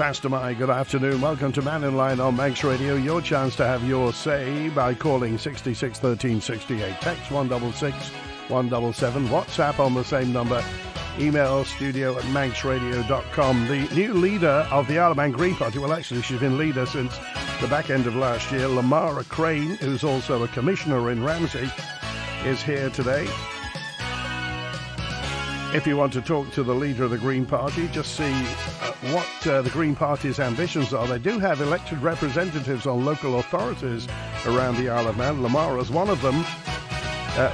Faster My, good afternoon. Welcome to Mannin Line on Manx Radio. Your chance to have your say by calling 66 13 68. Text 166 177. WhatsApp on the same number. Email studio@manxradio.com. The new leader of the Isle of Man Green Party, well, actually, she's been leader since the back end of last year. Lamara Craine, who's also a commissioner in Ramsey, is here today. If you want to talk to the leader of the Green Party, just see what the Green Party's ambitions are. They do have elected representatives on local authorities around the Isle of Man. Lamara's one of them.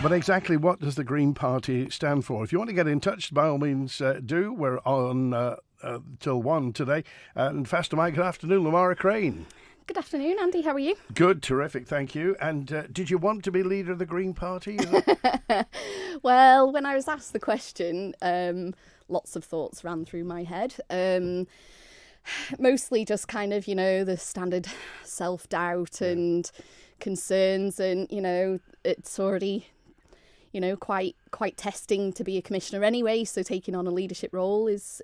But exactly what does the Green Party stand for? If you want to get in touch, by all means do. We're on till 1 today. And Faster Mike, good afternoon, Lamara Craine. Good afternoon, Andy. How are you? Good, terrific, thank you. And did you want to be leader of the Green Party? Well, when I was asked the question, lots of thoughts ran through my head. Mostly just kind of, the standard self-doubt and concerns, and, it's already, quite testing to be a commissioner anyway. So taking on a leadership role is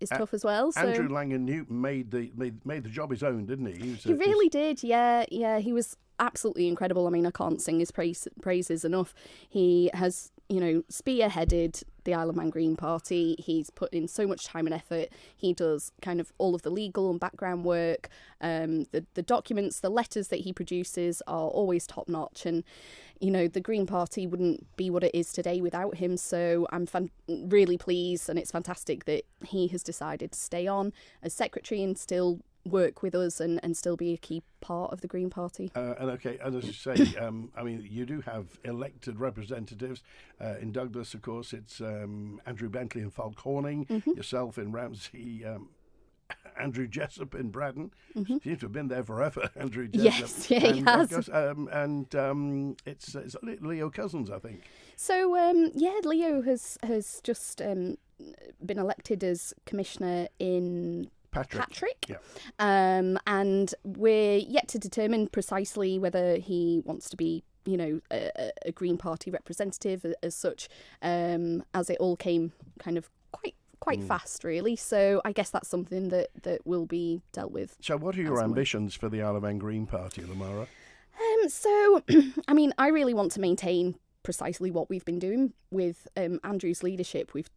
tough as well. So Andrew Langan-Newton made the job his own, didn't he? He really did. Yeah. He was absolutely incredible. I mean, I can't sing his praises enough. He has, spearheaded the Isle of Man Green Party. He's put in so much time and effort. He does kind of all of the legal and background work. The documents, the letters that he produces are always top notch. And, the Green Party wouldn't be what it is today without him. So I'm really pleased, and it's fantastic that he has decided to stay on as secretary and still work with us and still be a key part of the Green Party. And as you say, you do have elected representatives. In Douglas, of course, it's Andrew Bentley and Falk Horning, yourself in Ramsey, Andrew Jessup in Braddon. Seems to have been there forever, Andrew Jessup. Yes, yeah, he has. It's Leo Cousins, I think. So, Leo has just been elected as commissioner in Patrick. Yeah. And we're yet to determine precisely whether he wants to be, a Green Party representative as such, as it all came kind of quite fast, really. So I guess that's something that will be dealt with. So what are your ambitions for the Isle of Man Green Party, Lamara? I really want to maintain precisely what we've been doing with Andrew's leadership. We've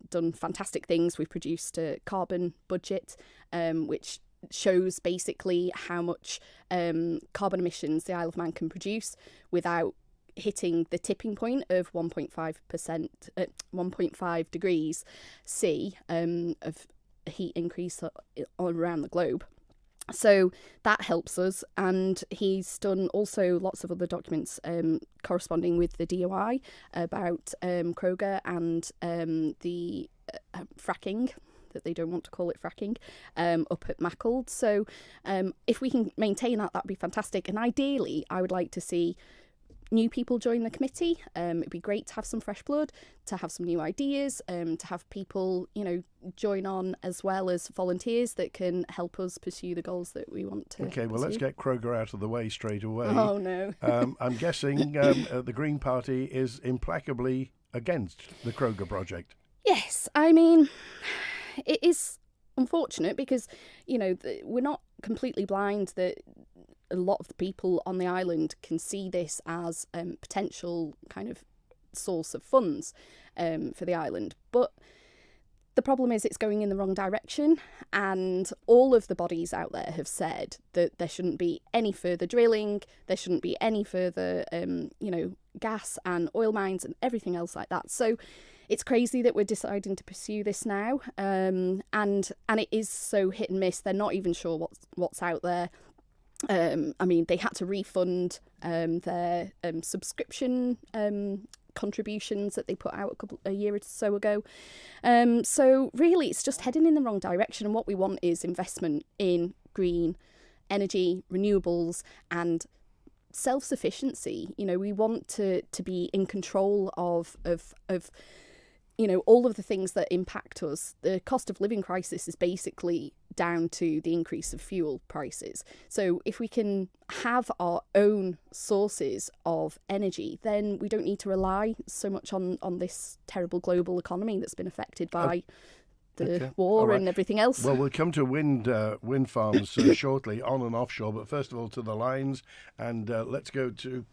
done fantastic things. We've produced a carbon budget, which shows basically how much carbon emissions the Isle of Man can produce without hitting the tipping point of 1.5 degrees C of heat increase all around the globe. So that helps us, and he's done also lots of other documents corresponding with the DOI about Kroger and the fracking, that they don't want to call it fracking, up at Mackle. So if we can maintain that, that'd be fantastic. And ideally, I would like to see new people join the committee. It'd be great to have some fresh blood, to have some new ideas, to have people, join on, as well as volunteers that can help us pursue the goals that we want to Okay, well, pursue. let's get Kroger out of the way straight away. Oh, no. I'm guessing the Green Party is implacably against the Kroger project. Yes, I mean, it is unfortunate because, we're not completely blind that a lot of the people on the island can see this as a potential kind of source of funds for the island. But the problem is it's going in the wrong direction, and all of the bodies out there have said that there shouldn't be any further drilling, there shouldn't be any further, gas and oil mines and everything else like that. So it's crazy that we're deciding to pursue this now, and it is so hit and miss. They're not even sure what's out there. They had to refund their subscription contributions that they put out a year or so ago. So really, it's just heading in the wrong direction. And what we want is investment in green energy, renewables, and self-sufficiency. We want to be in control of all of the things that impact us. The cost of living crisis is basically down to the increase of fuel prices. So if we can have our own sources of energy, then we don't need to rely so much on this terrible global economy that's been affected by the war and everything else. Well, we'll come to wind farms shortly, on and offshore. But first of all, to the lines, and let's go to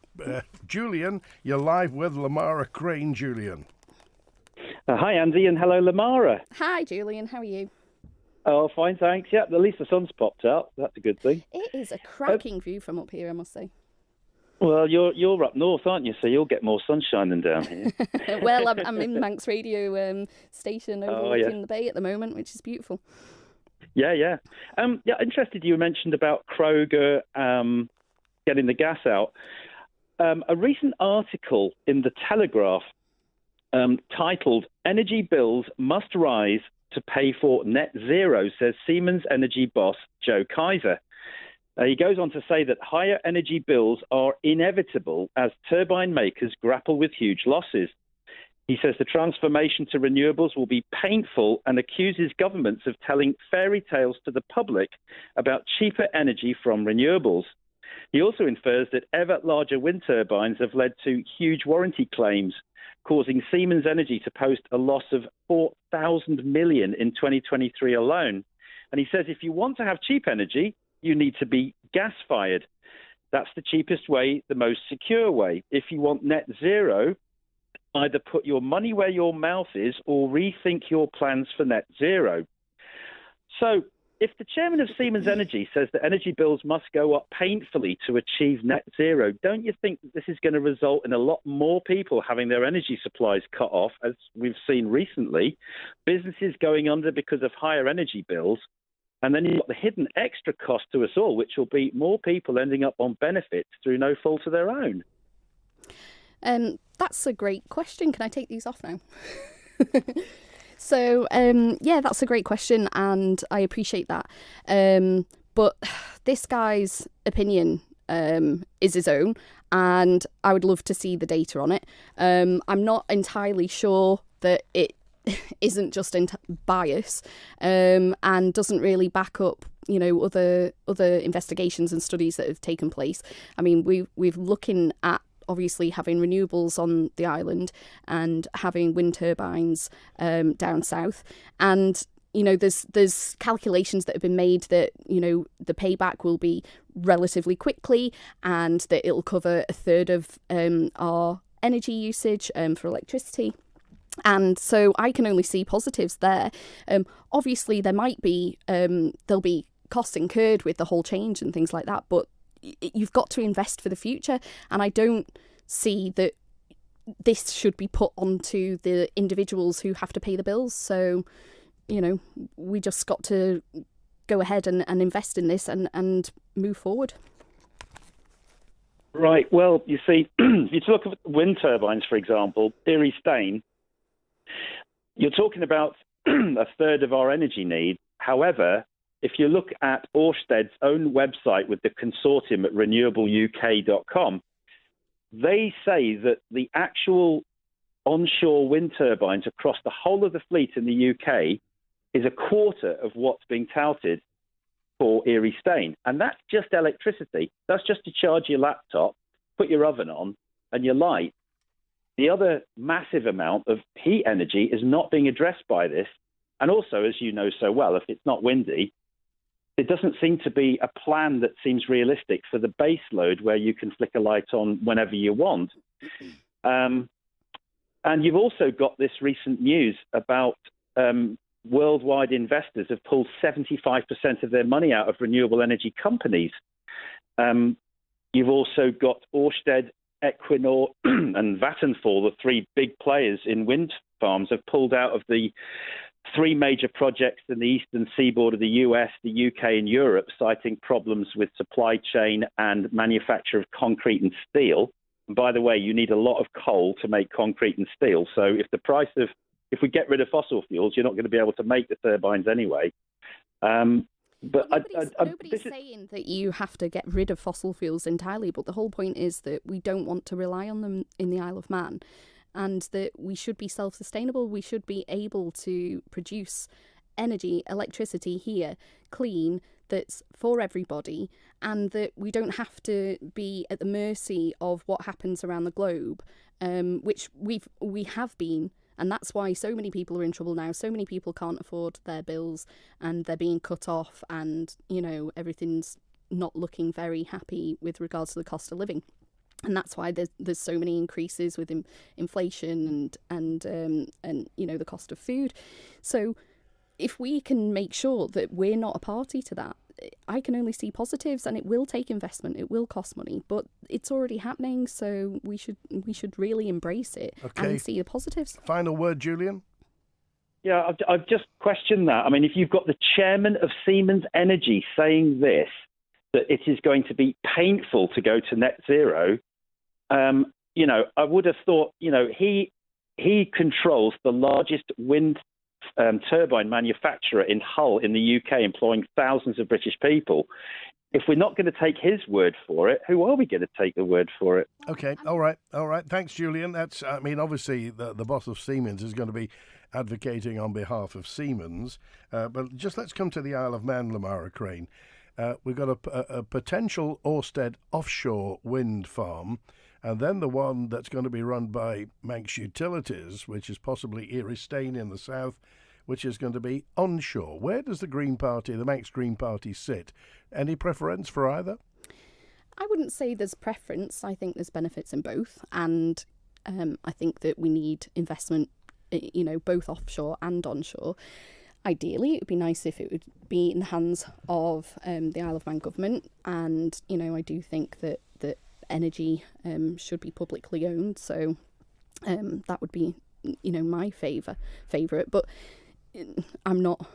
Julian. You're live with Lamara Craine, Julian. Hi, Andy, and hello, Lamara. Hi, Julian. How are you? Oh, fine, thanks. Yeah, at least the sun's popped out. That's a good thing. It is a cracking view from up here, I must say. Well, you're up north, aren't you? So you'll get more sunshine than down here. Well, I'm in Manx radio station overlooking the bay at the moment, which is beautiful. Yeah. Interested you mentioned about Kroger getting the gas out. A recent article in The Telegraph titled "Energy Bills Must Rise to Pay for Net Zero," says Siemens Energy boss Joe Kaiser. He goes on to say that higher energy bills are inevitable as turbine makers grapple with huge losses. He says the transformation to renewables will be painful and accuses governments of telling fairy tales to the public about cheaper energy from renewables. He also infers that ever larger wind turbines have led to huge warranty claims, causing Siemens Energy to post a loss of $4,000 million in 2023 alone. And he says if you want to have cheap energy, you need to be gas-fired. That's the cheapest way, the most secure way. If you want net zero, either put your money where your mouth is or rethink your plans for net zero. So if the chairman of Siemens Energy says that energy bills must go up painfully to achieve net zero, don't you think that this is going to result in a lot more people having their energy supplies cut off, as we've seen recently, businesses going under because of higher energy bills? And then you've got the hidden extra cost to us all, which will be more people ending up on benefits through no fault of their own. That's a great question. Can I take these off now? So, that's a great question, and I appreciate that. But this guy's opinion is his own, and I would love to see the data on it. I'm not entirely sure that it isn't just bias and doesn't really back up other investigations and studies that have taken place. I mean, we've looking at obviously having renewables on the island and having wind turbines down south, and there's calculations that have been made that the payback will be relatively quickly and that it'll cover a third of our energy usage for electricity. And so I can only see positives there. Obviously, there might be there'll be costs incurred with the whole change and things like that, but you've got to invest for the future. And I don't see that this should be put onto the individuals who have to pay the bills. So, we just got to go ahead and invest in this and move forward. Right. Well, you see, if you look at wind turbines, for example, Erie Stain, you're talking about a third of our energy need. However, if you look at Ørsted's own website with the consortium at renewableuk.com, they say that the actual onshore wind turbines across the whole of the fleet in the UK is a quarter of what's being touted for Erie Stain. And that's just electricity. That's just to charge your laptop, put your oven on, and your light. The other massive amount of heat energy is not being addressed by this. And also, as you know so well, if it's not windy, it doesn't seem to be a plan that seems realistic for the base load where you can flick a light on whenever you want. And you've also got this recent news about worldwide investors have pulled 75% of their money out of renewable energy companies. You've also got Ørsted, Equinor and Vattenfall, the three big players in wind farms, have pulled out of the three major projects in the eastern seaboard of the US, the UK and Europe, citing problems with supply chain and manufacture of concrete and steel. And by the way, you need a lot of coal to make concrete and steel. So if we get rid of fossil fuels, you're not going to be able to make the turbines anyway. But nobody's saying that you have to get rid of fossil fuels entirely, but the whole point is that we don't want to rely on them in the Isle of Man, and that we should be self-sustainable. We should be able to produce energy, electricity here, clean, that's for everybody, and that we don't have to be at the mercy of what happens around the globe, which we have been And that's why so many people are in trouble now. So many people can't afford their bills and they're being cut off, and, you know, everything's not looking very happy with regards to the cost of living. And that's why there's so many increases with inflation and you know, the cost of food. So if we can make sure that we're not a party to that, I can only see positives, and it will take investment. It will cost money, but it's already happening. So we should really embrace it and see the positives. Final word, Julian. Yeah, I've just questioned that. I mean, if you've got the chairman of Siemens Energy saying this, that it is going to be painful to go to net zero, you know, I would have thought, you know, he controls the largest wind turbine manufacturer in Hull in the UK, employing thousands of British people. If we're not going to take his word for it, who are we going to take the word for it? Okay, all right. Thanks, Julian. That's, I mean, obviously the boss of Siemens is going to be advocating on behalf of Siemens. But just let's come to the Isle of Man, Lamara, Craine. We've got a potential Ørsted offshore wind farm, and then the one that's going to be run by Manx Utilities, which is possibly Iristane in the south, which is going to be onshore. Where does the Green Party, the Manx Green Party, sit? Any preference for either? I wouldn't say there's preference. I think there's benefits in both, and I think that we need investment, you know, both offshore and onshore. Ideally, it would be nice if it would be in the hands of the Isle of Man government, and, you know, I do think that energy should be publicly owned, so that would be, you know, my favourite. But I'm not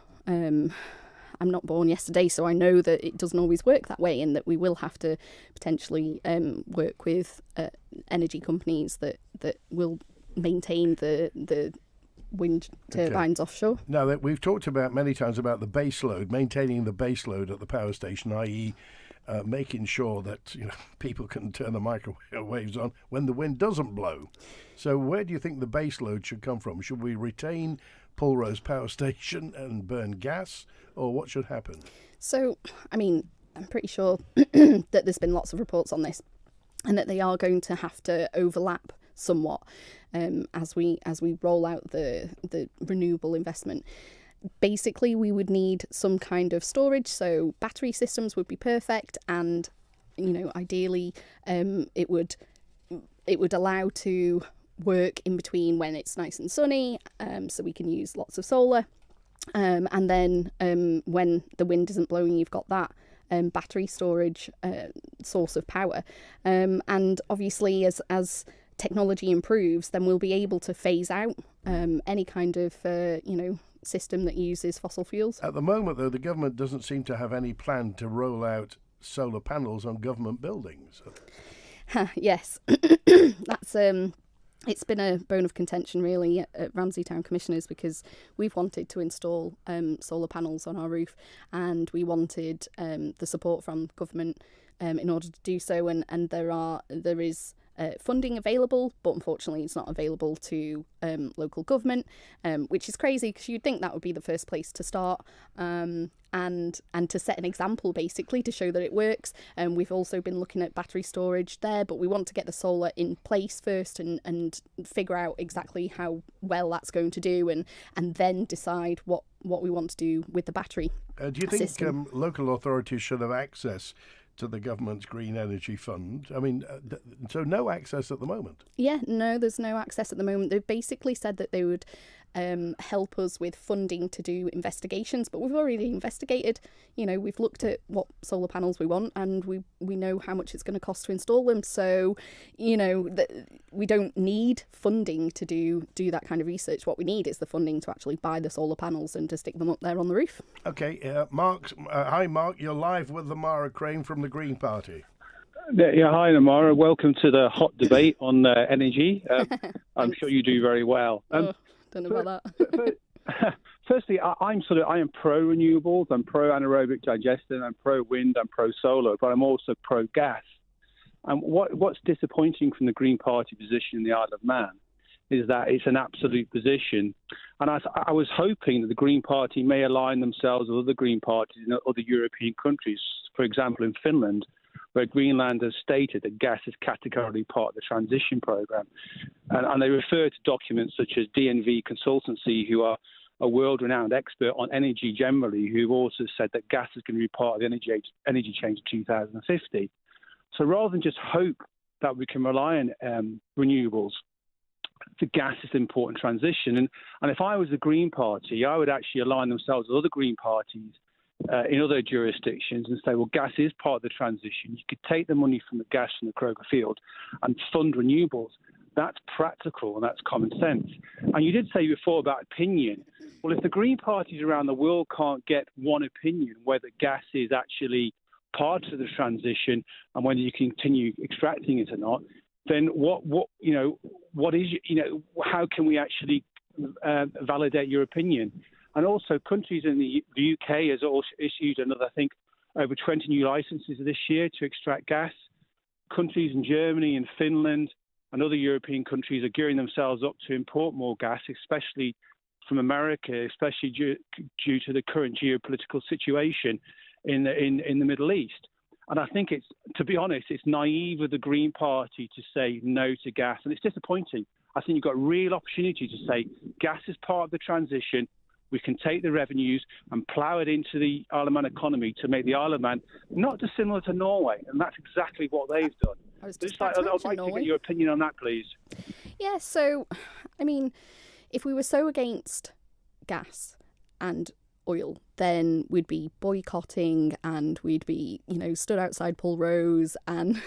born yesterday, so I know that it doesn't always work that way, and that we will have to potentially work with energy companies that will maintain the wind turbines offshore. Now, that we've talked about many times about the base load, maintaining the base load at the power station, i.e. Making sure that, you know, people can turn the microwaves on when the wind doesn't blow. So where do you think the base load should come from? Should we retain Pulrose Power Station and burn gas, or what should happen? So, I mean, I'm pretty sure that there's been lots of reports on this, and that they are going to have to overlap somewhat as we roll out the renewable investment. Basically, we would need some kind of storage, so battery systems would be perfect, and, you know, ideally it would allow to work in between when it's nice and sunny, so we can use lots of solar, and then when the wind isn't blowing, you've got that battery storage source of power, and obviously as technology improves, then we'll be able to phase out any kind of you know, system that uses fossil fuels. At the moment, though, the government doesn't seem to have any plan to roll out solar panels on government buildings. Yes, that's it's been a bone of contention really at Ramsey Town Commissioners, because we've wanted to install solar panels on our roof, and we wanted the support from government in order to do so, and there is funding available, but unfortunately it's not available to local government, which is crazy, because you'd think that would be the first place to start, and to set an example, basically, to show that it works. We've also been looking at battery storage there, but we want to get the solar in place first and figure out exactly how well that's going to do, and then decide what we want to do with the battery do you think system. Local authorities should have access to the government's Green Energy Fund? I mean, so no access at the moment? Yeah, no, there's no access at the moment. They've basically said that they would help us with funding to do investigations, but we've already investigated. You know, we've looked at what solar panels we want, and we know how much it's going to cost to install them. So, you know, we don't need funding to do that kind of research. What we need is the funding to actually buy the solar panels and to stick them up there on the roof. Okay, Mark. Hi, Mark. You're live with Lamara Craine from the Green Party. Yeah, hi, Lamara. Welcome to the hot debate on energy. I'm sure you do very well. Don't know about that. Firstly, I am pro renewables. I'm pro anaerobic digestion. I'm pro wind. I'm pro solar, but I'm also pro gas. And what's disappointing from the Green Party position in the Isle of Man is that it's an absolute position. And I was hoping that the Green Party may align themselves with other Green parties in other European countries, for example, in Finland, where Greenland has stated that gas is categorically part of the transition program. And they refer to documents such as DNV Consultancy, who are a world-renowned expert on energy generally, who've also said that gas is going to be part of the energy change in 2050. So rather than just hope that we can rely on renewables, the gas is an important transition. And if I was the Green Party, I would actually align themselves with other Green parties in other jurisdictions and say, well, gas is part of the transition. You could take the money from the gas from the Kroger field and fund renewables. That's practical and that's common sense. And you did say before about opinion. Well, if the Green parties around the world can't get one opinion whether gas is actually part of the transition and whether you continue extracting it or not, then how can we actually validate your opinion? And also, countries in the UK has also issued another, I think, over 20 new licenses this year to extract gas. Countries in Germany and Finland and other European countries are gearing themselves up to import more gas, especially from America, especially due to the current geopolitical situation in the Middle East. And I think to be honest, it's naive of the Green Party to say no to gas. And it's disappointing. I think you've got a real opportunity to say gas is part of the transition. We can take the revenues and plough it into the Isle of Man economy to make the Isle of Man not dissimilar to Norway. And that's exactly what they've done. I'd like to get your opinion on that, please. Yeah, so, I mean, if we were so against gas and oil, then we'd be boycotting and we'd be, stood outside Paul Rose and,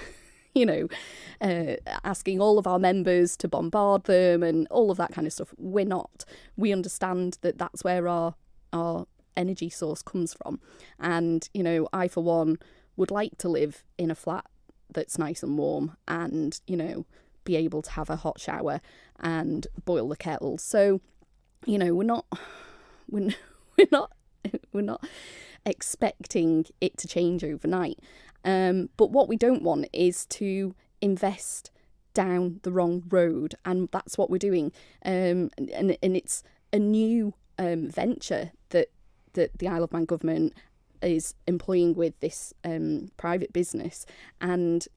asking all of our members to bombard them and all of that kind of stuff. We're not. We understand that that's where our energy source comes from. And, I, for one, would like to live in a flat that's nice and warm and, be able to have a hot shower and boil the kettle. So, we're not expecting it to change overnight. But what we don't want is to invest down the wrong road, and that's what we're doing. And it's a new venture that the Isle of Man government is employing with this private business, and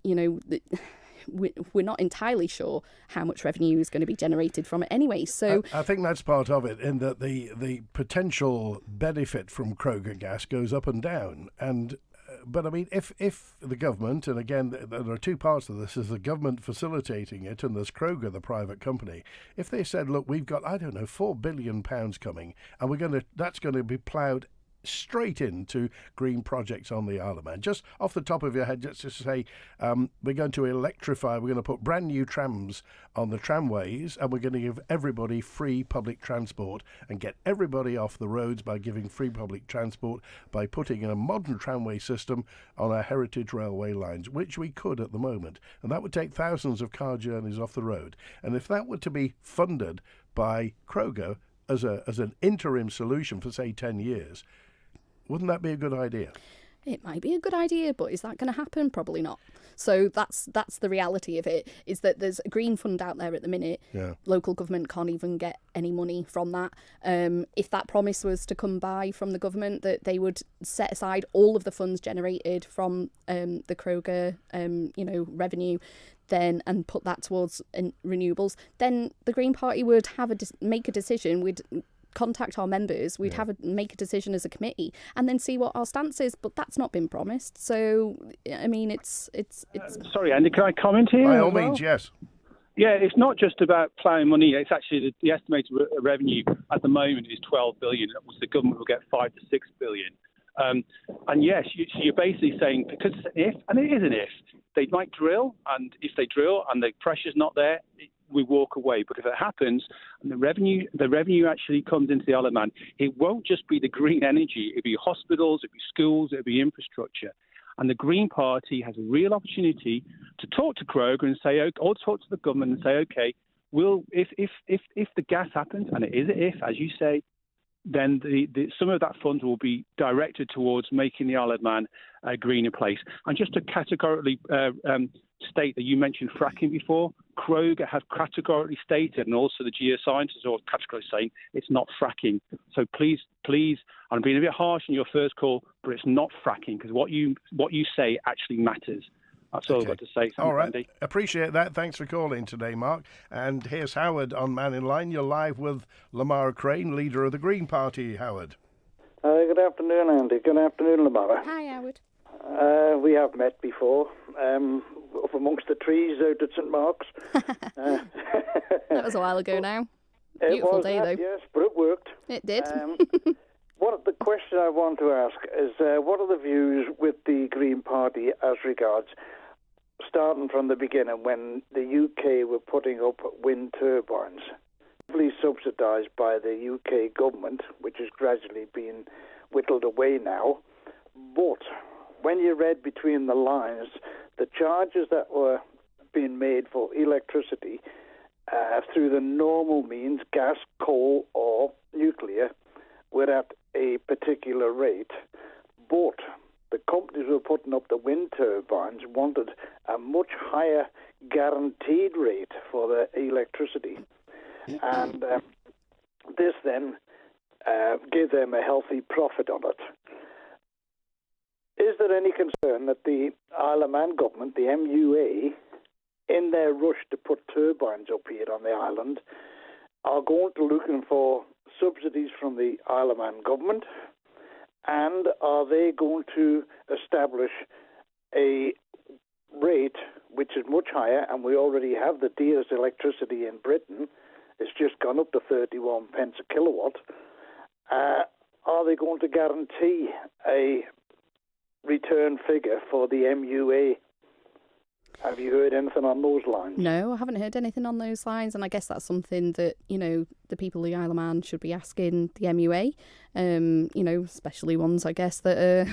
we're not entirely sure how much revenue is going to be generated from it anyway. So I think that's part of it, in that the potential benefit from Kroger gas goes up and down. And but I mean, if the government, and again, there are two parts of this: there's the government facilitating it, and there's Kroger, the private company. If they said, "Look, we've got £4 billion coming, and that's going to be ploughed straight into green projects on the Isle of Man," just off the top of your head, just to say, we're going to electrify, we're going to put brand new trams on the tramways, and we're going to give everybody free public transport and get everybody off the roads by giving free public transport, by putting in a modern tramway system on our heritage railway lines, which we could at the moment. And that would take thousands of car journeys off the road. And if that were to be funded by Kroger as an interim solution for, say, 10 years, wouldn't that be a good idea? It might be a good idea, but is that going to happen? Probably not. So that's the reality of it, is that there's a green fund out there at the minute. Yeah. Local government can't even get any money from that. If that promise was to come by from the government, that they would set aside all of the funds generated from the Kroger revenue, then, and put that towards renewables, then the Green Party would make a decision. We'd contact our members, we'd make a decision as a committee, and then see what our stance is. But that's not been promised. So, I mean, it's. Sorry, Andy, can I comment here? By all means, yes. Yeah, it's not just about ploughing money. It's actually the estimated revenue at the moment is 12 billion, which the government will get 5 to 6 billion. And yes, you're basically saying, because it's an if, and it is an if, they might drill, and if they drill and the pressure's not there, we walk away. But if it happens and the revenue actually comes into the Isle of Man, it won't just be the green energy. It'll be hospitals, it'll be schools, it'll be infrastructure. And the Green Party has a real opportunity to talk to Kroger and say, or talk to the government and say, okay, if the gas happens, and it is an if, as you say, then some of that funds will be directed towards making the Isle of Man a greener place. And just to categorically state that you mentioned fracking before. Kroger have categorically stated, and also the geoscientists are categorically saying it's not fracking. So please, I'm being a bit harsh in your first call, but it's not fracking, because what you say actually matters. That's all I've got to say. All right. Andy. Appreciate that. Thanks for calling today, Mark. And here's Howard on Mannin Line. You're live with Lamara Craine, leader of the Green Party. Howard. Good afternoon, Andy. Good afternoon, Lamara. Hi, Howard. We have met before, up amongst the trees out at St Mark's. That was a while ago now. It Beautiful was day, that, though. yes, but it worked. It did. The question I want to ask is, what are the views with the Green Party as regards, starting from the beginning, when the UK were putting up wind turbines, heavily subsidised by the UK government, which is gradually being whittled away now, but when you read between the lines, the charges that were being made for electricity through the normal means, gas, coal or nuclear, were at a particular rate, but the companies who were putting up the wind turbines wanted a much higher guaranteed rate for the electricity. And this then gave them a healthy profit on it. Is there any concern that the Isle of Man government, the MUA, in their rush to put turbines up here on the island, are going to looking for subsidies from the Isle of Man government? And are they going to establish a rate which is much higher, and we already have the dearest electricity in Britain? It's just gone up to 31 pence a kilowatt. Are they going to guarantee a return figure for the MUA? Have you heard anything on those lines? No, I haven't heard anything on those lines, and I guess that's something that, the people of the Isle of Man should be asking the MUA, especially ones, I guess, that are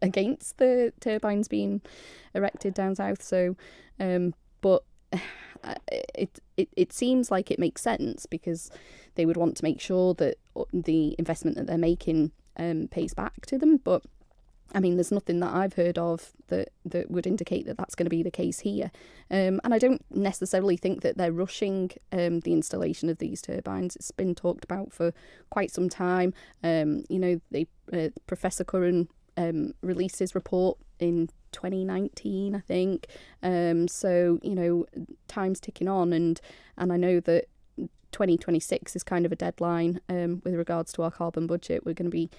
against the turbines being erected down south. So, but it seems like it makes sense, because they would want to make sure that the investment that they're making pays back to them. But I mean, there's nothing that I've heard of that would indicate that that's going to be the case here. And I don't necessarily think that they're rushing the installation of these turbines. It's been talked about for quite some time. Professor Curran released his report in 2019, I think. So, time's ticking on, and I know that 2026 is kind of a deadline with regards to our carbon budget. We're going to be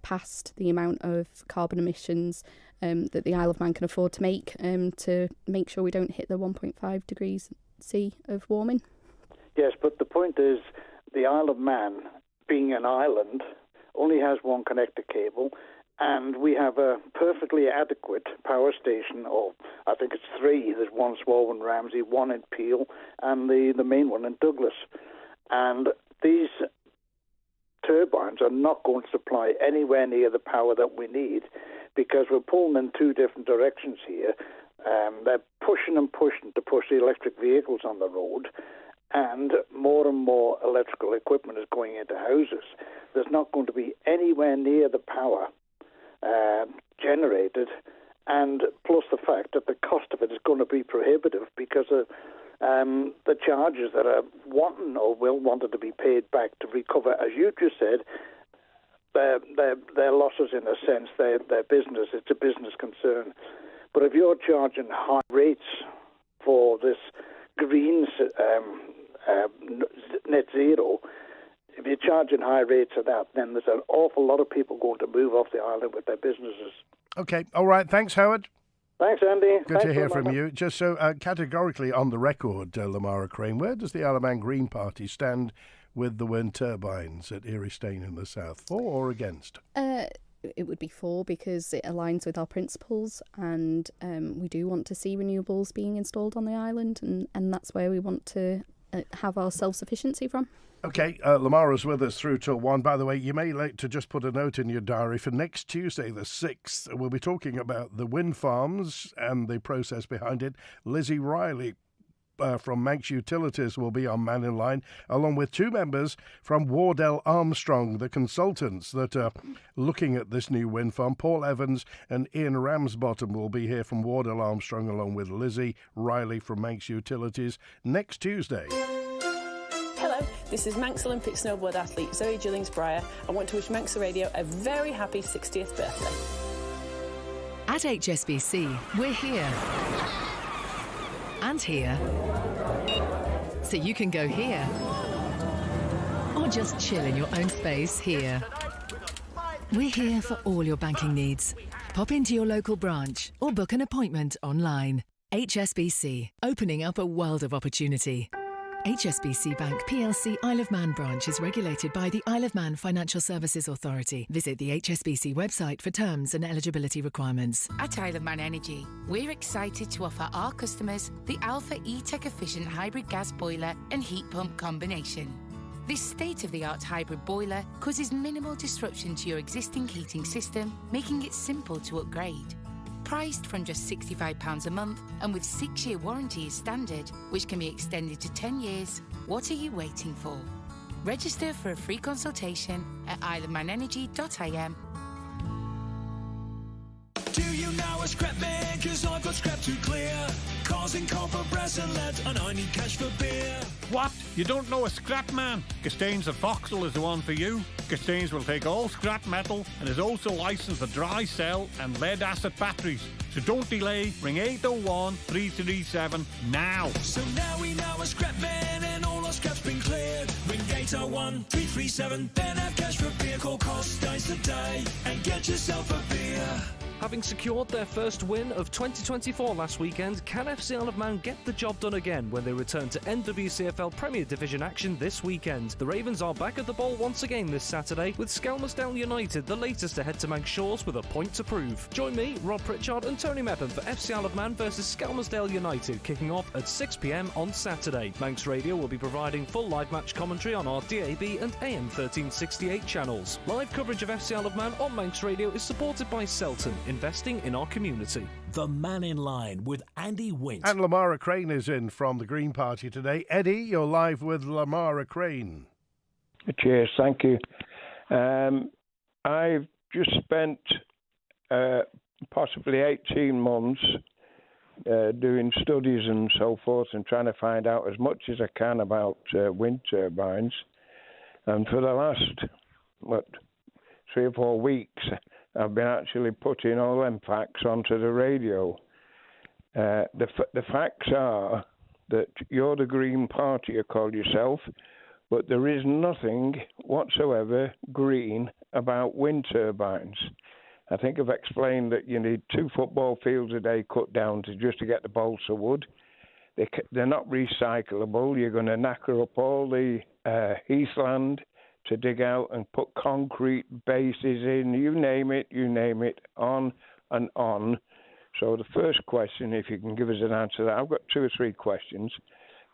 past the amount of carbon emissions that the Isle of Man can afford to make sure we don't hit the 1.5 degrees C of warming. Yes, but the point is, the Isle of Man, being an island, only has one connector cable, and we have a perfectly adequate power station, or I think it's 3. There's one in Swallow and Ramsey, one in Peel, and the main one in Douglas. And these turbines are not going to supply anywhere near the power that we need, because we're pulling in 2 different directions here. They're pushing to push the electric vehicles on the road, and more electrical equipment is going into houses. There's not going to be anywhere near the power generated, and plus the fact that the cost of it is going to be prohibitive, because of the charges that are wanting or will want it to be paid back to recover, as you just said, their losses, in a sense, their business. It's a business concern. But if you're charging high rates for this green net zero, if you're charging high rates of that, then there's an awful lot of people going to move off the island with their businesses. Okay, all right. Thanks, Howard. Thanks, Andy. Good to hear from you. Just so categorically on the record, Lamara Craine, where does the Isle of Man Green Party stand with the wind turbines at Erie Stane in the south? For or against? It would be for, because it aligns with our principles, and we do want to see renewables being installed on the island, and that's where we want to have our self-sufficiency from. Okay, Lamara's with us through till 1. By the way, you may like to just put a note in your diary for next Tuesday, the 6th. We'll be talking about the wind farms and the process behind it. Lizzie Riley from Manx Utilities will be on Mannin Line, along with two members from Wardell Armstrong, the consultants that are looking at this new wind farm. Paul Evans and Ian Ramsbottom will be here from Wardell Armstrong, along with Lizzie Riley from Manx Utilities next Tuesday. Hello, this is Manx Olympic snowboard athlete Zoe Gillings-Breyer. I want to wish Manx Radio a very happy 60th birthday. At HSBC, we're here. And here. So you can go here. Or just chill in your own space here. We're here for all your banking needs. Pop into your local branch or book an appointment online. HSBC, opening up a world of opportunity. HSBC Bank PLC Isle of Man branch is regulated by the Isle of Man Financial Services Authority. Visit the HSBC website for terms and eligibility requirements. At Isle of Man Energy, we're excited to offer our customers the Alpha E-Tech efficient hybrid gas boiler and heat pump combination. This state-of-the-art hybrid boiler causes minimal disruption to your existing heating system, making it simple to upgrade. Priced from just £65 a month and with 6-year warranty as standard, which can be extended to 10 years, what are you waiting for? Register for a free consultation at isleofmanenergy.im. Do you know a scrap man? 'Cause I've got scrap to clear. Causing copper, brass and lead, and I need cash for beer. What? You don't know a scrap man? Gastains of Vauxhall is the one for you. Gastains will take all scrap metal and is also licensed for dry cell and lead acid batteries. So don't delay, ring 801 337 now. So now we know a scrap man and all our scrap's been cleared. Ring 801 337, then have cash for beer. Call cost dice today and get yourself a beer. Having secured their first win of 2024 last weekend, can FC Isle of Man get the job done again when they return to NWCFL Premier Division action this weekend? The Ravens are back at the ball once again this Saturday, with Skelmersdale United the latest to head to Manx Shores with a point to prove. Join me, Rob Pritchard and Tony Mepham for FC Isle of Man versus Skelmersdale United, kicking off at 6 p.m. on Saturday. Manx Radio will be providing full live match commentary on our DAB and AM 1368 channels. Live coverage of FC Isle of Man on Manx Radio is supported by Selton, investing in our community. The Mannin Line with Andy Wint. And Lamara Craine is in from the Green Party today. Eddie, you're live with Lamara Craine. Cheers, thank you. I've just spent possibly 18 months doing studies and so forth and trying to find out as much as I can about wind turbines. And for the last, 3 or 4 weeks, I've been actually putting all them facts onto the radio. The facts are that you're the Green Party, you call yourself, but there is nothing whatsoever green about wind turbines. I think I've explained that you need 2 football fields a day cut down just to get the balsa wood. They're not recyclable. You're going to knacker up all the heathland to dig out and put concrete bases in, you name it, on and on. So the first question, if you can give us an answer to that, I've got 2 or 3 questions,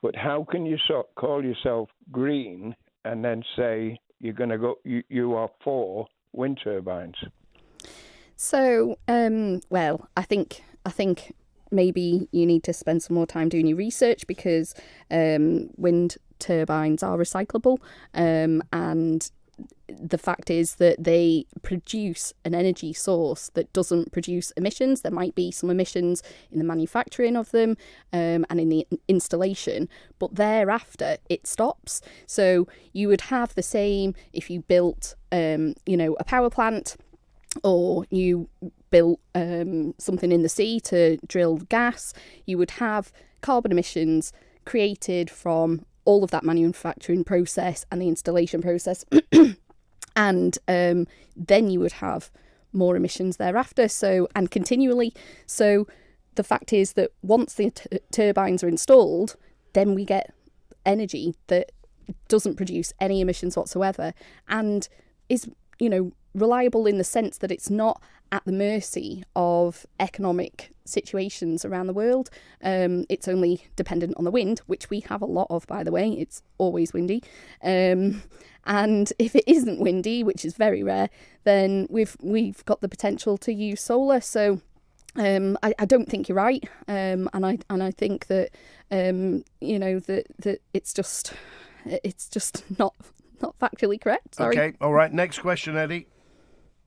but how can you call yourself green and then say you're going to go, you are for wind turbines? So, well, I think maybe you need to spend some more time doing your research, because wind turbines are recyclable, and the fact is that they produce an energy source that doesn't produce emissions. There might be some emissions in the manufacturing of them and in the installation, but thereafter it stops. So you would have the same if you built a power plant, or you built something in the sea to drill gas. You would have carbon emissions created from all of that manufacturing process and the installation process. And then you would have more emissions thereafter, and continually. So the fact is that once the turbines are installed, then we get energy that doesn't produce any emissions whatsoever, and is, reliable in the sense that it's not at the mercy of economic situations around the world. It's only dependent on the wind, which we have a lot of, by the way. It's always windy. And if it isn't windy, which is very rare, then we've got the potential to use solar. So I don't think you're right, and I think that that it's just not factually correct. Sorry. Okay, all right. Next question, Eddie.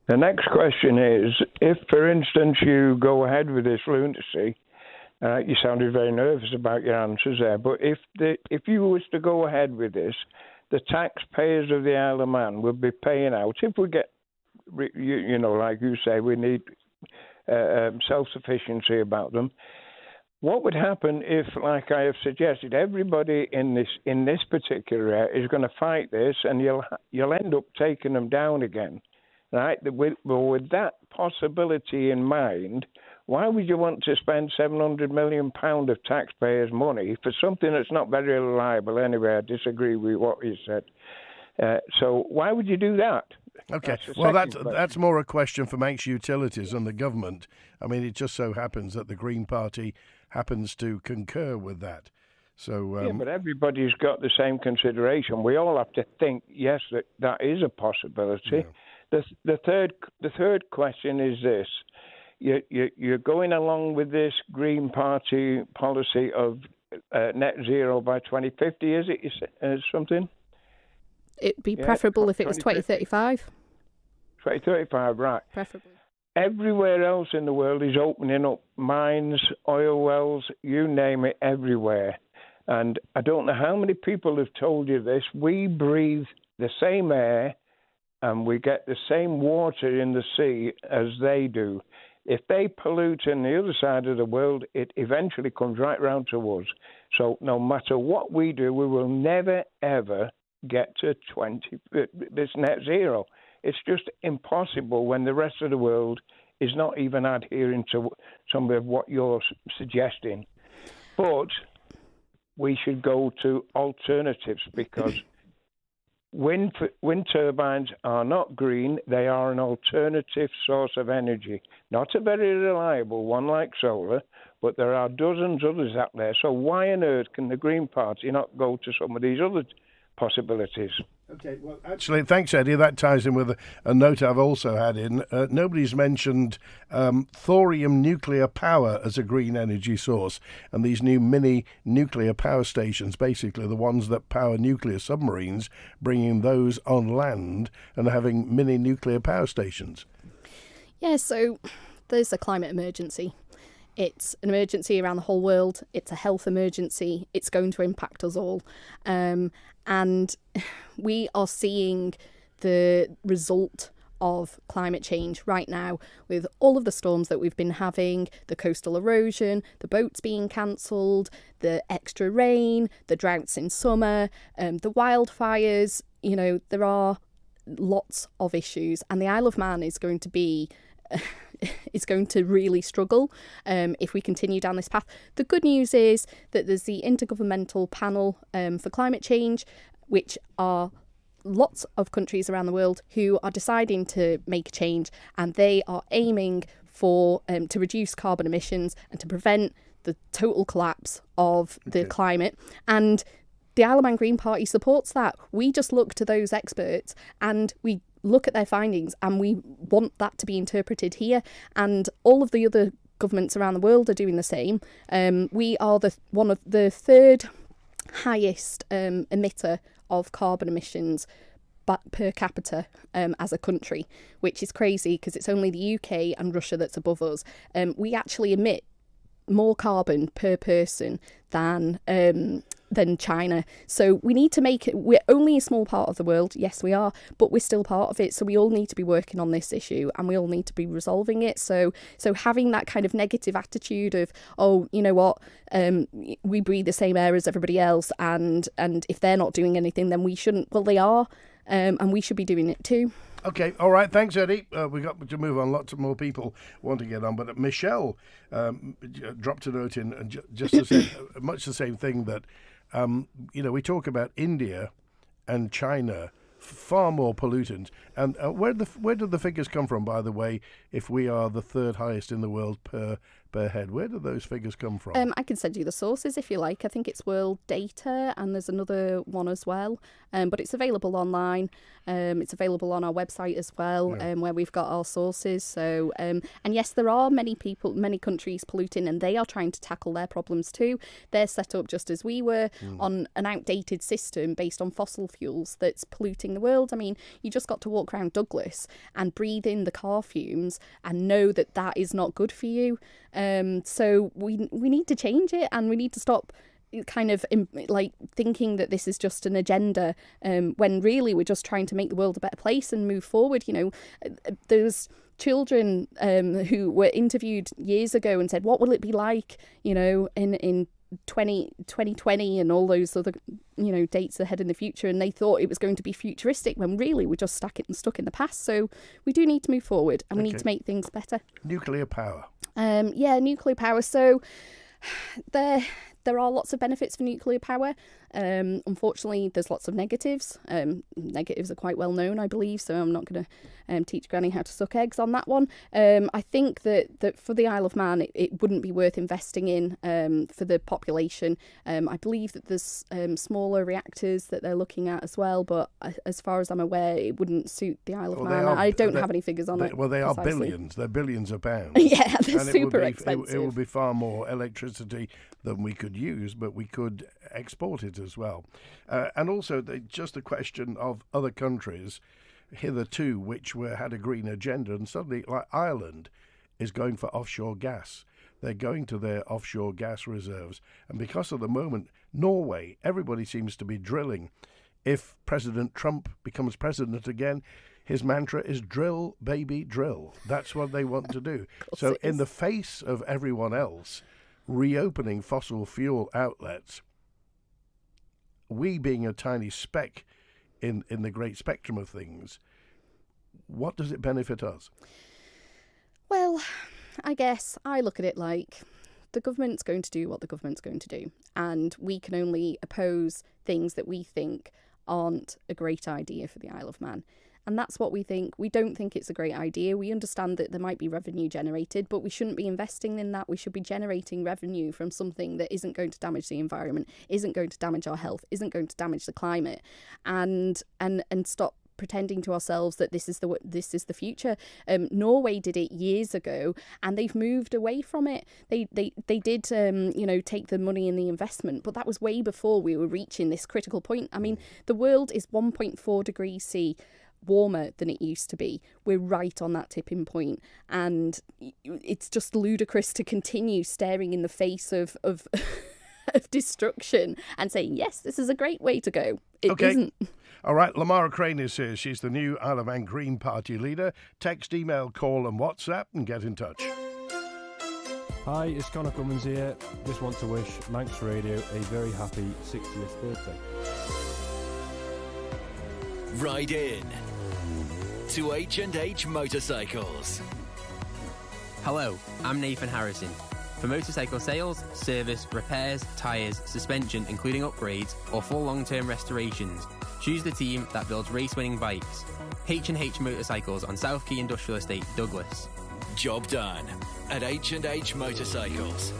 The next question is, if, for instance, you go ahead with this lunacy, you sounded very nervous about your answers there, but if you was to go ahead with this, the taxpayers of the Isle of Man would be paying out, if we get, like you say, we need self-sufficiency about them. What would happen if, like I have suggested, everybody in this particular area is going to fight this, and you'll end up taking them down again, right? With that possibility in mind, why would you want to spend £700 million of taxpayers' money for something that's not very reliable anyway? I disagree with what you said. So why would you do that? Okay, well, that's more a question for Manx Utilities and the government. I mean, it just so happens that the Green Party happens to concur with that. So yeah, but everybody's got the same consideration. We all have to think, yes, that is a possibility. Yeah. The third question is this. You're going along with this Green Party policy of net zero by 2050, is it? Something? It'd be preferable if it was 2035. 2035, right. Preferably. Everywhere else in the world is opening up mines, oil wells, you name it, everywhere. And I don't know how many people have told you this. We breathe the same air and we get the same water in the sea as they do. If they pollute in the other side of the world, it eventually comes right round to us. So no matter what we do, we will never, ever get to this net zero. It's just impossible when the rest of the world is not even adhering to some of what you're suggesting. But we should go to alternatives because wind turbines are not green. They are an alternative source of energy. Not a very reliable one like solar, but there are dozens others out there. So why on earth can the Green Party not go to some of these other possibilities? Okay, well, actually, thanks, Eddie. That ties in with a note I've also had in. Nobody's mentioned thorium nuclear power as a green energy source. And these new mini nuclear power stations, basically the ones that power nuclear submarines, bringing those on land and having mini nuclear power stations. Yeah, so there's a climate emergency. It's an emergency around the whole world. It's a health emergency. It's going to impact us all. And we are seeing the result of climate change right now with all of the storms that we've been having, the coastal erosion, the boats being cancelled, the extra rain, the droughts in summer, the wildfires. There are lots of issues, and the Isle of Man is going to be is going to really struggle if we continue down this path. The good news is that there's the Intergovernmental Panel for Climate Change, which are lots of countries around the world who are deciding to make a change, and they are aiming for to reduce carbon emissions and to prevent the total collapse of the climate. And the Isle of Man Green Party supports that. We just look to those experts and we look at their findings, and we want that to be interpreted here. And all of the other governments around the world are doing the same. We are one of the third highest emitter of carbon emissions per capita as a country, which is crazy because it's only the UK and Russia that's above us. We actually emit more carbon per person than China. So we need to make it, we're only a small part of the world, yes we are, but we're still part of it. So we all need to be working on this issue and we all need to be resolving it. So having that kind of negative attitude of, oh, you know what, we breathe the same air as everybody else, and if they're not doing anything then we shouldn't. Well, they are, and we should be doing it too. Okay, all right, thanks, Eddie. We've got to move on. Lots of more people want to get on. But Michelle dropped a note in, and just to say much the same thing that, we talk about India and China, far more pollutant. And where did the figures come from, by the way, if we are the third highest in the world per per head. Where do those figures come from? I can send you the sources if you like. I think it's World Data, and there's another one as well. But it's available online. It's available on our website as well, where we've got our sources. So, and yes, there are many countries polluting, and they are trying to tackle their problems too. They're set up just as we were on an outdated system based on fossil fuels that's polluting the world. I mean, you just got to walk around Douglas and breathe in the car fumes and know that that is not good for you. So we need to change it, and we need to stop kind of like thinking that this is just an agenda, when really we're just trying to make the world a better place and move forward. You know, there's children who were interviewed years ago and said, what will it be like, you know, in 2020 and all those other, you know, dates ahead in the future, and they thought it was going to be futuristic when really we're just stuck in the past. So we do need to move forward, and we need to make things better. Nuclear power. Nuclear power. So there are lots of benefits for nuclear power. Unfortunately, there's lots of negatives. Negatives are quite well known, I believe, so I'm not going to teach Granny how to suck eggs on that one. I think that for the Isle of Man, it wouldn't be worth investing in for the population. I believe that there's smaller reactors that they're looking at as well, but as far as I'm aware, it wouldn't suit the Isle of Man. I don't have any figures on it. Well, they are precisely. Billions. They're billions of pounds. Yeah, they're super expensive. It would be far more electricity than we could use, but we could export it as well. And also, just a question of other countries hitherto which had a green agenda, and suddenly, like Ireland, is going for offshore gas. They're going to their offshore gas reserves. And because at the moment, Norway, everybody seems to be drilling. If President Trump becomes president again, his mantra is drill, baby, drill. That's what they want to do. So in the face of everyone else reopening fossil fuel outlets, we being a tiny speck in the great spectrum of things, what does it benefit us? Well, I guess I look at it like the government's going to do what the government's going to do, and we can only oppose things that we think aren't a great idea for the Isle of Man. And that's what we think. We don't think it's a great idea. We understand that there might be revenue generated, but we shouldn't be investing in that. We should be generating revenue from something that isn't going to damage the environment, isn't going to damage our health, isn't going to damage the climate, and stop pretending to ourselves that this is the future. Norway did it years ago, and they've moved away from it. They did take the money and the investment, but that was way before we were reaching this critical point. I mean, the world is 1.4 degrees C warmer than it used to be. We're right on that tipping point, and it's just ludicrous to continue staring in the face of of destruction and saying, yes, this is a great way to go. It isn't. All right, Lamara Craine is here. She's the new Isle of Man Green Party leader. Text, email, call and WhatsApp and get in touch. Hi, it's Connor Cummins here. Just want to wish Manx Radio a very happy 60th birthday. Ride in to H&H Motorcycles. Hello, I'm Nathan Harrison. For motorcycle sales, service, repairs, tyres, suspension including upgrades, or full long-term restorations, choose the team that builds race-winning bikes. H&H Motorcycles on South Quay Industrial Estate, Douglas. Job done at H&H Motorcycles.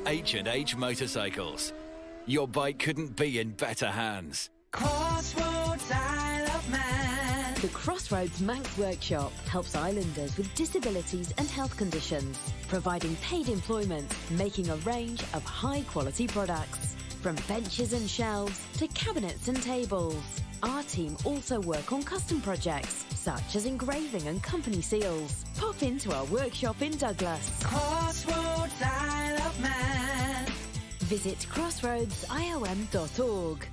H&H Motorcycles. Your bike couldn't be in better hands. Crossroads Isle of Man. The Crossroads Manx Workshop helps islanders with disabilities and health conditions, providing paid employment, making a range of high-quality products, from benches and shelves to cabinets and tables. Our team also work on custom projects, such as engraving and company seals. Pop into our workshop in Douglas. Crossroads Isle of Man. Visit crossroadsiom.org.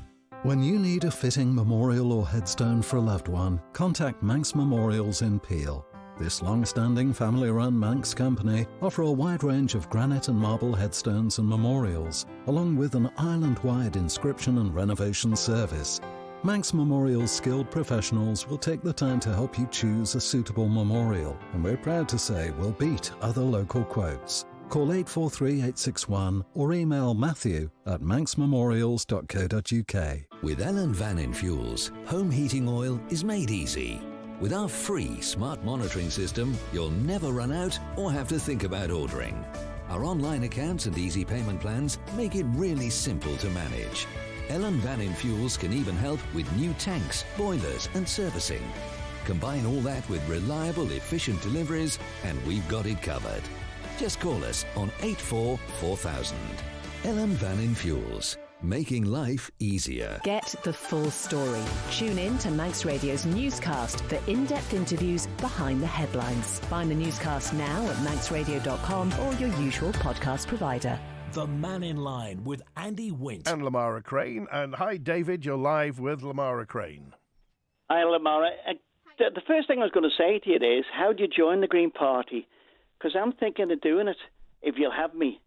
When you need a fitting memorial or headstone for a loved one, contact Manx Memorials in Peel. This long-standing family-run Manx company offer a wide range of granite and marble headstones and memorials, along with an island-wide inscription and renovation service. Manx Memorials skilled professionals will take the time to help you choose a suitable memorial, and we're proud to say we'll beat other local quotes. Call 843-861 or email matthew@manxmemorials.co.uk. With Ellen Vannin Fuels, home heating oil is made easy. With our free smart monitoring system, you'll never run out or have to think about ordering. Our online accounts and easy payment plans make it really simple to manage. Mannin Fuels can even help with new tanks, boilers and servicing. Combine all that with reliable, efficient deliveries and we've got it covered. Just call us on 844000. Mannin Fuels, making life easier. Get the full story. Tune in to Manx Radio's newscast for in-depth interviews behind the headlines. Find the newscast now at manxradio.com or your usual podcast provider. The Mannin Line with Andy Wint. And Lamara Craine. And hi, David, you're live with Lamara Craine. Hi, Lamara. The first thing I was going to say to you is, how do you join the Green Party? Because I'm thinking of doing it, if you'll have me.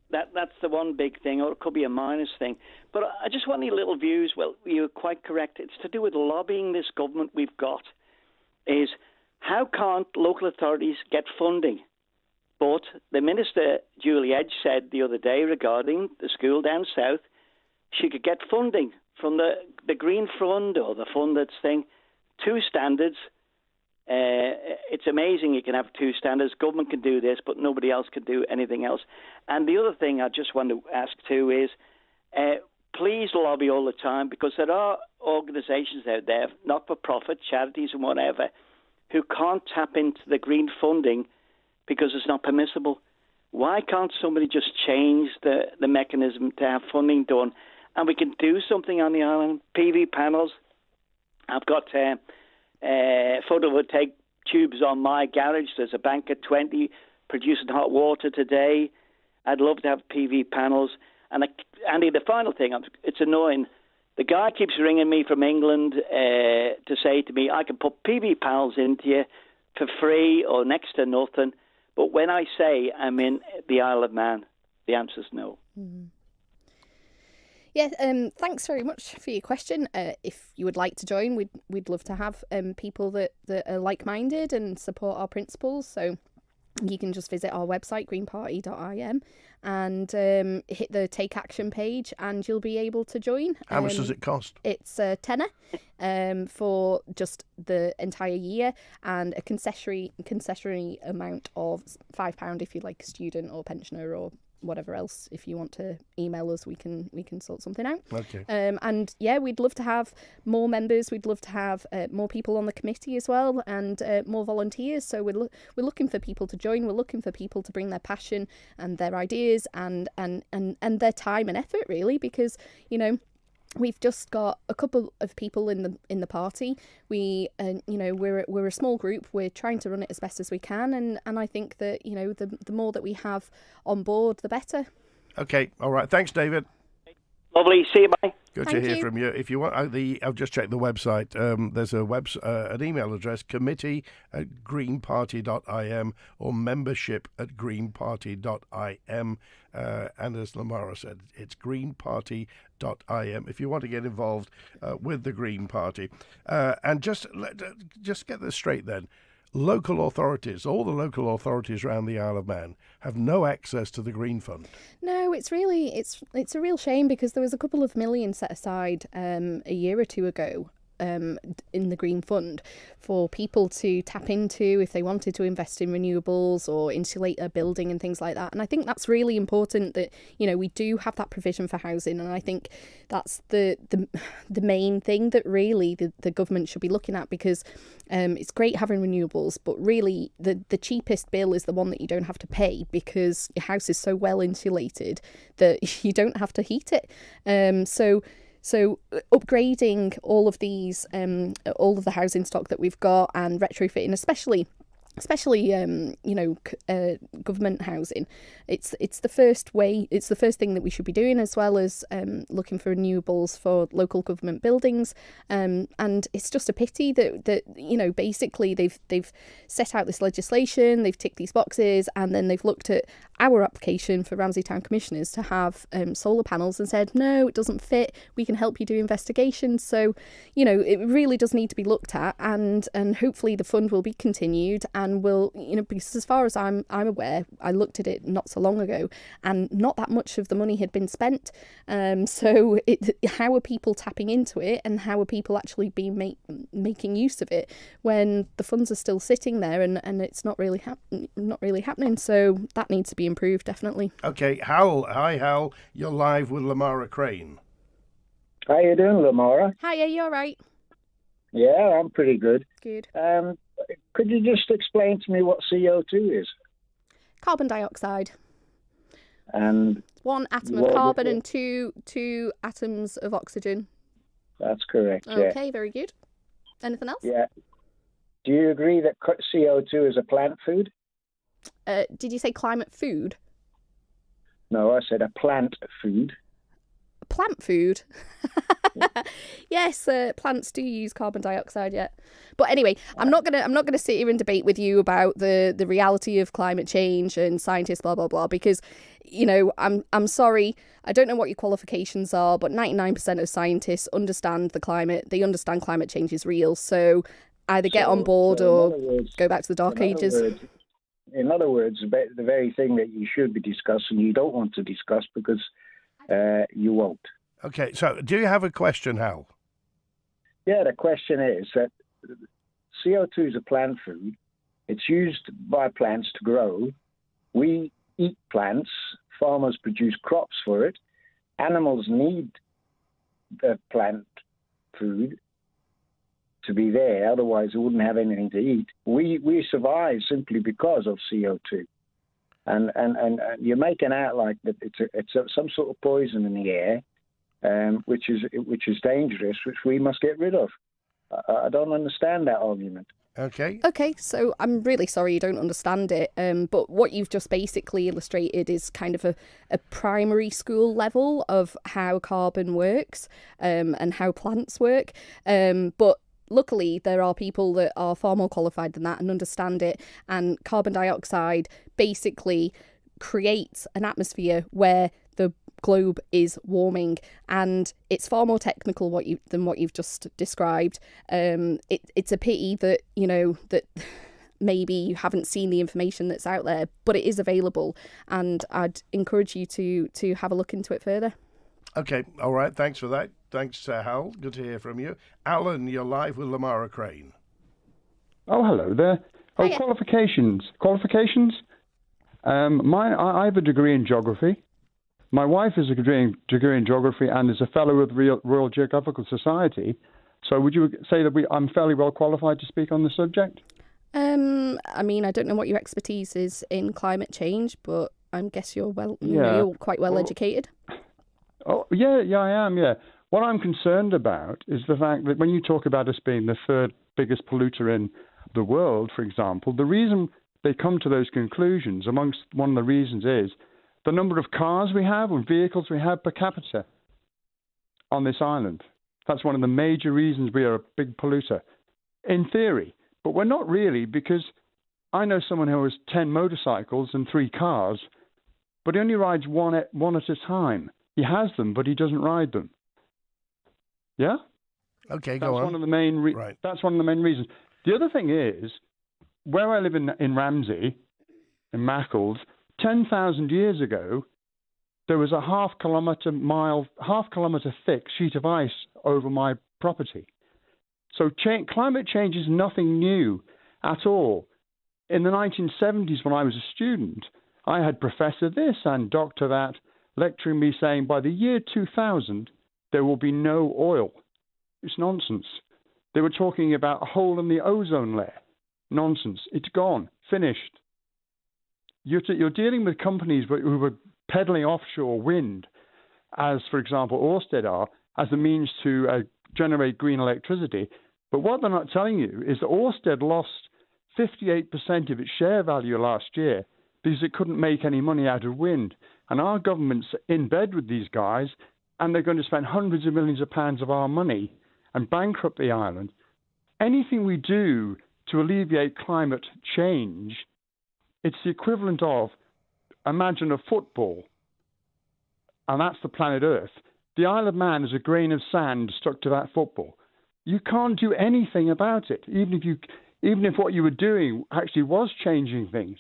That's the one big thing, or it could be a minus thing. But I just want your little views. Well, you're quite correct. It's to do with lobbying this government we've got. Is how can't local authorities get funding? But the Minister, Julie Edge, said the other day regarding the school down south, she could get funding from the Green Fund or the fund that's thing. 2 standards. It's amazing you can have 2 standards. Government can do this, but nobody else can do anything else. And the other thing I just want to ask too is, please lobby all the time, because there are organisations out there, not-for-profit, charities and whatever, who can't tap into the green funding because it's not permissible. Why can't somebody just change the mechanism to have funding done? And we can do something on the island. PV panels. I've got photovoltaic tubes on my garage. There's a bank at 20 producing hot water today. I'd love to have PV panels. And Andy, the final thing, it's annoying. The guy keeps ringing me from England to say to me, I can put PV panels into you for free or next to nothing. But when I say I'm in the Isle of Man, the answer's no. Mm-hmm. Yeah, thanks very much for your question. If you would like to join, we'd love to have people that are like-minded and support our principles. So you can just visit our website, greenparty.im, and hit the Take Action page, and you'll be able to join. How much does it cost? It's a tenner for just the entire year, and a concessionary amount of £5 if you're like a student or pensioner or whatever else. If you want to email us, we can sort something out. Okay. And yeah, we'd love to have more members. We'd love to have more people on the committee as well, and more volunteers. So we're looking for people to join. We're looking for people to bring their passion and their ideas and their time and effort, really, because we've just got a couple of people in the party. We're a small group. We're trying to run it as best as we can, and I think that the more that we have on board, the better. Okay, all right. Thanks, David. Lovely. See you. Bye. Good to hear from you. If you want, I've just checked the website. There's an email address, committee@greenparty.im or membership@greenparty.im. And as Lamara said, it's greenparty.im if you want to get involved with the Green Party. And just get this straight then. Local authorities, all the local authorities around the Isle of Man, have no access to the Green Fund. No, it's a real shame, because there was a couple of million set aside a year or two ago in the Green Fund for people to tap into if they wanted to invest in renewables or insulate a building and things like that. And I think that's really important that we do have that provision for housing, and I think that's the main thing that really the government should be looking at, because it's great having renewables, but really the cheapest bill is the one that you don't have to pay, because your house is so well insulated that you don't have to heat it. So upgrading all of these, all of the housing stock that we've got, and retrofitting, especially government housing, it's the first way. It's the first thing that we should be doing, as well as looking for renewables for local government buildings. And it's just a pity that basically they've set out this legislation, they've ticked these boxes, and then they've looked at our application for Ramsey Town Commissioners to have solar panels and said, no, it doesn't fit, we can help you do investigations. So it really does need to be looked at, and hopefully the fund will be continued, and and will, because as far as I'm aware, I looked at it not so long ago, and not that much of the money had been spent. So how are people tapping into it, and how are people actually making use of it when the funds are still sitting there and it's not really happening? So that needs to be improved, definitely. Okay, Hal. Hi, Hal. You're live with Lamara Craine. How you doing, Lamara? Hi, are you all right? Yeah, I'm pretty good. Good. Could you just explain to me what CO2 is? Carbon dioxide. And 1 atom of carbon and two atoms of oxygen. That's correct, yeah. Okay, very good. Anything else? Yeah. Do you agree that CO2 is a plant food? Did you say climate food? No, I said a plant food. Plant food? Yes, plants do use carbon dioxide, yeah. But anyway, I'm not gonna sit here and debate with you about the reality of climate change and scientists, blah blah blah, because I'm sorry, I don't know what your qualifications are, but 99% of scientists understand the climate. They understand climate change is real. So either get on board or go back to the dark ages. In other words, the very thing that you should be discussing, you don't want to discuss because you won't. Okay, so do you have a question, Hal? Yeah, the question is that CO2 is a plant food. It's used by plants to grow. We eat plants. Farmers produce crops for it. Animals need the plant food to be there, otherwise they wouldn't have anything to eat. We survive simply because of CO2. And you're making out like that it's some sort of poison in the air, which is dangerous, which we must get rid of. I don't understand that argument. Okay, so I'm really sorry you don't understand it, but what you've just basically illustrated is kind of a primary school level of how carbon works and how plants work. But luckily, there are people that are far more qualified than that and understand it. And carbon dioxide basically creates an atmosphere where the globe is warming, and it's far more technical than what you've just described. It's a pity that that maybe you haven't seen the information that's out there, but it is available, and I'd encourage you to have a look into it further. Okay, all right, thanks for that. Thanks, Hal. Good to hear from you. Alan, you're live with Lamara Craine. Oh, hello there. Oh, Hiya. Qualifications? I have a degree in geography. My wife is a degree in geography and is a fellow of the Royal Geographical Society. So would you say that I'm fairly well qualified to speak on the subject? I mean, I don't know what your expertise is in climate change, but I guess you're you're quite well educated. Oh, yeah, I am, yeah. What I'm concerned about is the fact that when you talk about us being the third biggest polluter in the world, for example, the reason they come to those conclusions, one of the reasons is the number of cars we have and vehicles we have per capita on this island. That's one of the major reasons we are a big polluter, in theory. But we're not really, because I know someone who has 10 motorcycles and 3 cars, but he only rides one at a time. He has them, but he doesn't ride them. Yeah? Okay, go on. Right. That's one of the main reasons. The other thing is, where I live in Ramsey, in Maccles, 10,000 years ago, there was a half kilometre thick sheet of ice over my property. So climate change is nothing new at all. In the 1970s, when I was a student, I had Professor this and Doctor that lecturing me saying by the year 2000, there will be no oil. It's nonsense. They were talking about a hole in the ozone layer. Nonsense. It's gone. Finished. You're dealing with companies who were peddling offshore wind, as, for example, Ørsted are, as a means to generate green electricity. But what they're not telling you is that Ørsted lost 58% of its share value last year because it couldn't make any money out of wind. And our government's in bed with these guys, and they're going to spend hundreds of millions of pounds of our money and bankrupt the island. Anything we do to alleviate climate change, it's the equivalent of, imagine a football, and that's the planet Earth. The Isle of Man is a grain of sand stuck to that football. You can't do anything about it. Even if even if what you were doing actually was changing things,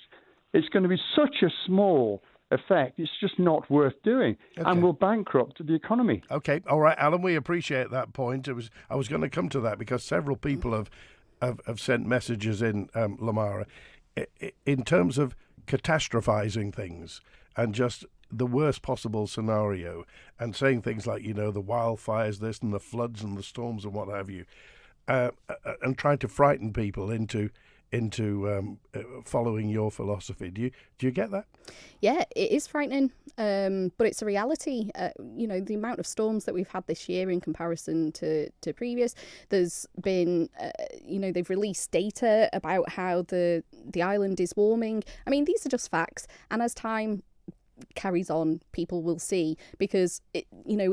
it's going to be such a small effect. It's just not worth doing, and will bankrupt the economy. Okay, all right, Alan, we appreciate that point. I was going to come to that because several people have sent messages in, Lamara, in terms of catastrophizing things and just the worst possible scenario, and saying things like, the wildfires, this and the floods and the storms and what have you, and trying to frighten people into following your philosophy. Do you get that? Yeah, it is frightening, but it's a reality. The amount of storms that we've had this year in comparison to previous, there's been, they've released data about how the island is warming. I mean, these are just facts, and as time carries on, people will see, because it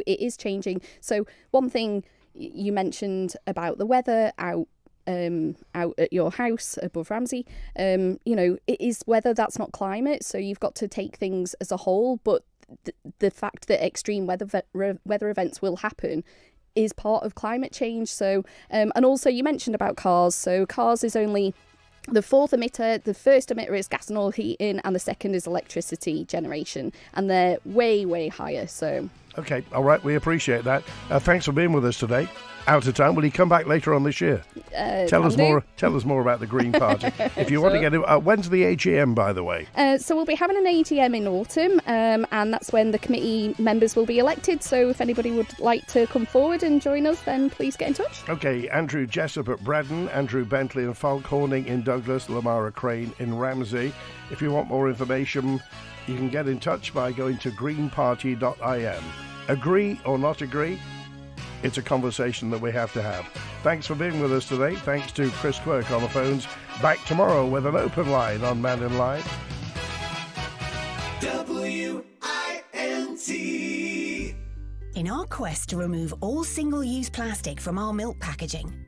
is changing. So one thing you mentioned about the weather out at your house above Ramsey, it is weather, that's not climate, so you've got to take things as a whole. But the fact that extreme weather events will happen is part of climate change. So and also you mentioned about cars. So cars is only the fourth emitter. The first emitter is gas and oil heating, and the second is electricity generation, and they're way higher. So okay, all right, we appreciate that. Thanks for being with us today. Out of time. Will he come back later on this year? Tell us more about the Green Party. If you want to get it, when's the AGM, by the way? So we'll be having an AGM in autumn, and that's when the committee members will be elected. So if anybody would like to come forward and join us, then please get in touch. Okay, Andrew Jessup at Bredon, Andrew Bentley and Falk Horning in Douglas, Lamara Craine in Ramsey. If you want more information, you can get in touch by going to greenparty.im. Agree or not agree? It's a conversation that we have to have. Thanks for being with us today. Thanks to Chris Quirk on the phones. Back tomorrow with an open line on Mannin Line. WINT. In our quest to remove all single-use plastic from our milk packaging,